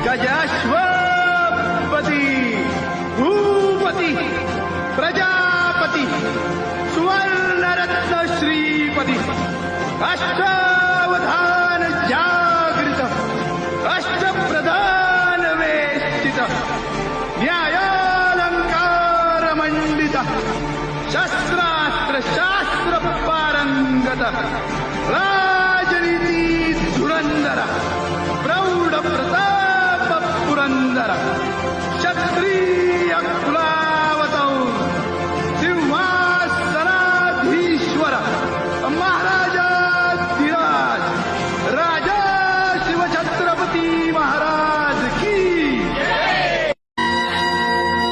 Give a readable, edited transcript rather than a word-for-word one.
गजाश्वपती भूपती प्रजापती सुवर्णरत्न श्रीपती अष्टावधान जागृत अष्टप्रधान वेष्टित न्यायालंकार मंडित शस्त्रास्त्र शास्त्र पारंगत